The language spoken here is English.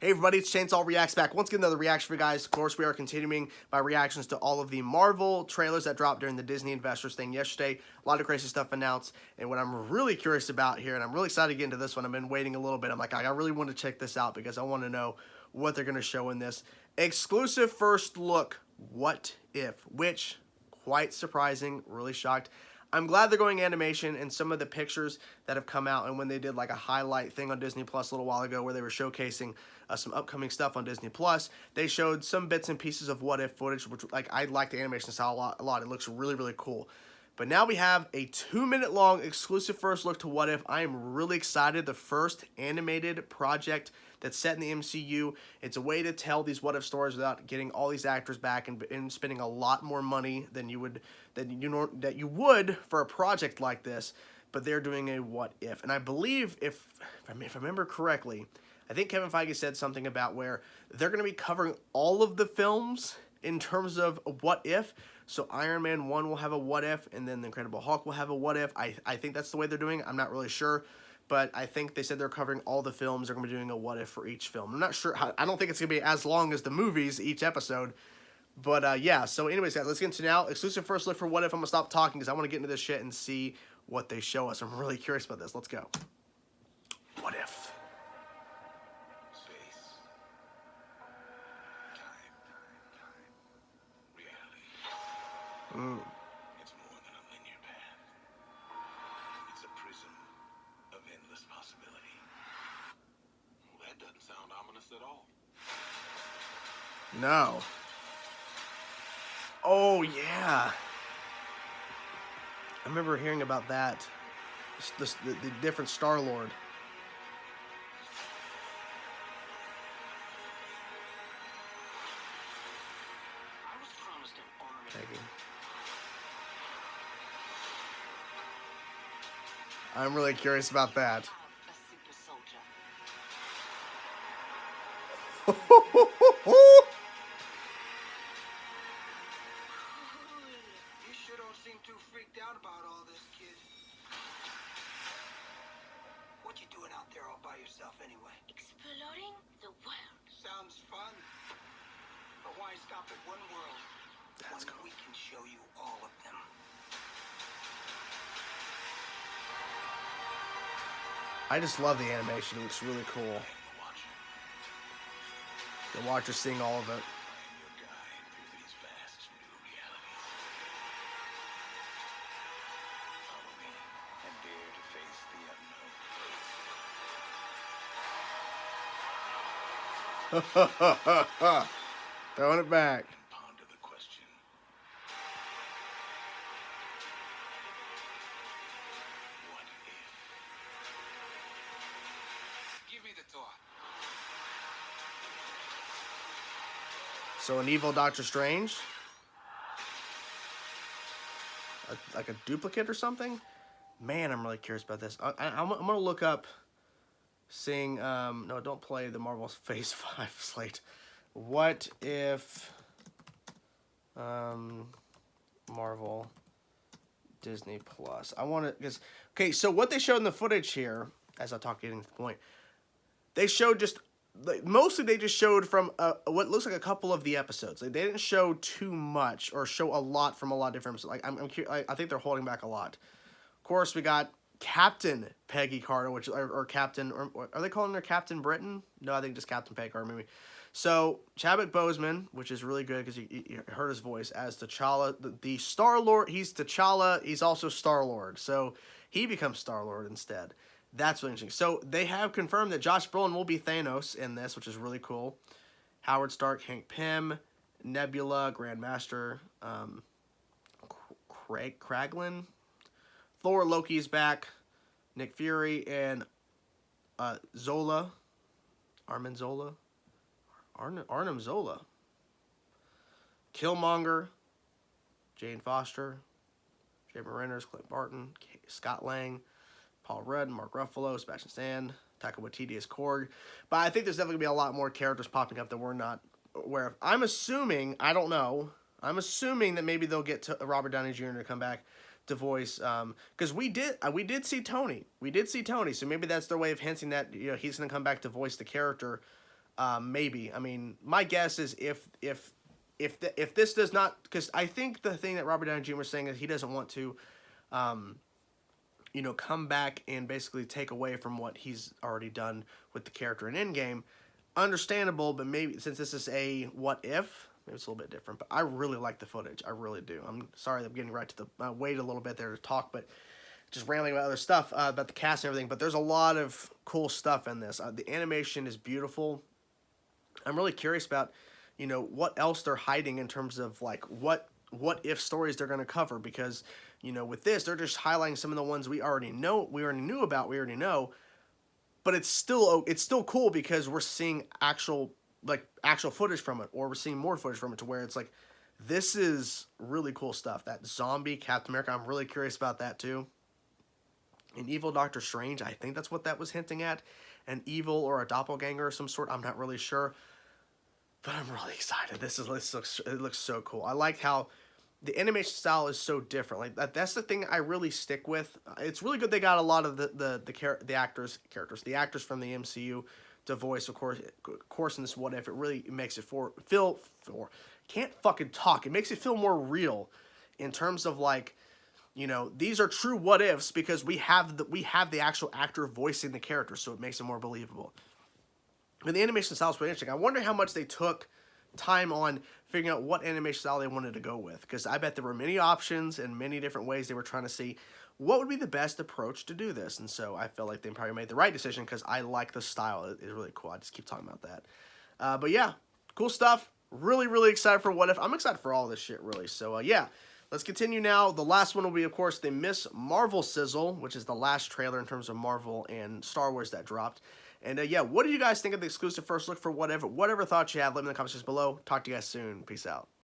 Hey everybody, it's Chainsaw Reacts back. Once again, another reaction for you guys. Of course, we are continuing my reactions to all of the Marvel trailers that dropped during the Disney Investors thing yesterday. A lot of crazy stuff announced. And what I'm really curious about here, and I'm really excited to get into this one, I've been waiting a little bit. I'm like, I really want to check this out because I want to know what they're going to show in this. Exclusive first look, What If? Which, quite surprising, really shocked. I'm glad they're going animation, and some of the pictures that have come out, and when they did like a highlight thing on Disney Plus a little while ago where they were showcasing some upcoming stuff on Disney Plus, they showed some bits and pieces of What If footage, which like I like the animation style a lot. It looks really, really cool. But now we have a 2-minute long exclusive first look to What If. I am really excited. The first animated project that's set in the MCU. It's a way to tell these What If stories without getting all these actors back and spending a lot more money than you would for a project like this. But they're doing a What If, and I believe if I remember correctly, I think Kevin Feige said something about where they're going to be covering all of the films in terms of What If. So Iron Man 1 will have a What If, and then the Incredible Hulk will have a What If. I think that's the way they're doing it. I'm not really sure, but I think they said they're covering all the films. They're going to be doing a What If for each film. I'm not sure. I don't think it's going to be as long as the movies, each episode. But yeah, so anyways, guys, let's get into now. Exclusive first look for What If. I'm going to stop talking because I want to get into this shit and see what they show us. I'm really curious about this. Let's go. What If? It's more than a linear path. It's a prism of endless possibility. Well, that doesn't sound ominous at all. No. Oh, yeah. I remember hearing about that. The different Star-Lord. I was promised an army. Thank you. I'm really curious about that. A super soldier. You sure don't seem too freaked out about all this, kid. What you doing out there all by yourself anyway? Exploring the world. Sounds fun. But why stop at one world That's when cool. we can show you all of them? I just love the animation. It looks really cool. The Watcher's seeing all of it. Your guide through these vast new realities. Follow me and dare to face the unknown. Throwing it back. Ponder the question. What if? Give me the door. So an evil Doctor Strange? Like a duplicate or something? Man, I'm really curious about this. I'm going to look up seeing... no, don't play the Marvel Phase 5 slate. What if... Marvel Disney Plus. I want to... Because, okay, so what they showed in the footage here, as I talk getting to the point, they showed just... Mostly they just showed from what looks like a couple of the episodes. Like, they didn't show too much or show a lot from a lot of different episodes. Like I think they're holding back a lot. Of course, we got Captain Peggy Carter, which or Captain, or are they calling her Captain Britain? No, I think just Captain Peggy Carter maybe. So Chadwick Boseman, which is really good because you heard his voice as T'Challa, the Star-Lord. He's T'Challa. He's also Star-Lord. So he becomes Star-Lord instead. That's really interesting. So they have confirmed that Josh Brolin will be Thanos in this, which is really cool. Howard Stark, Hank Pym, Nebula, Grandmaster, Kraglin, Thor, Loki's back, Nick Fury, and Zola, Arnim Zola, Killmonger, Jane Foster, Jeremy Renner's, Clint Barton, Scott Lang, Paul Rudd, Mark Ruffalo, Sebastian Stan, Taika Waititi as Korg. But I think there's definitely going to be a lot more characters popping up that we're not aware of. I'm assuming, I don't know, I'm assuming that maybe they'll get to Robert Downey Jr. to come back to voice, because we did see Tony. We did see Tony, so maybe that's their way of hinting that, you know, he's going to come back to voice the character Maybe. I mean, my guess is if this does not, because I think the thing that Robert Downey Jr. was saying is he doesn't want to, come back and basically take away from what he's already done with the character in Endgame. Understandable, but maybe since this is a what if, maybe it's a little bit different. But I really like the footage. I really do. I'm sorry that I'm getting right to the wait a little bit there to talk, but just rambling about other stuff about the cast and everything. But there's a lot of cool stuff in this. The animation is beautiful. I'm really curious about, what else they're hiding in terms of like what if stories they're going to cover, because with this they're just highlighting some of the ones we already knew about, but it's still cool because we're seeing actual footage from it, or we're seeing more footage from it, to where it's like, this is really cool stuff. That zombie Captain America, I'm really curious about that too. An evil Doctor Strange, I think that's what that was hinting at. An evil or a doppelganger of some sort, I'm not really sure. But I'm really excited. It looks so cool. I like how the animation style is so different. Like that's the thing I really stick with. It's really good they got a lot of the actors from the MCU to voice, of course in this what if. It really makes it can't fucking talk. It makes it feel more real in terms of like, these are true what ifs because we have the actual actor voicing the character, so it makes it more believable. And the animation style is pretty interesting. I wonder how much they took time on figuring out what animation style they wanted to go with, because I bet there were many options and many different ways they were trying to see what would be the best approach to do this. And so I felt like they probably made the right decision because I like the style. It's really cool. I just keep talking about that. But yeah, cool stuff. Really, really excited for what if. I'm excited for all this shit, really. So yeah, let's continue now. The last one will be, of course, the Miss Marvel sizzle, which is the last trailer in terms of Marvel and Star Wars that dropped. And yeah, what did you guys think of the exclusive first look for whatever? Whatever thoughts you have, let me know in the comments below. Talk to you guys soon. Peace out.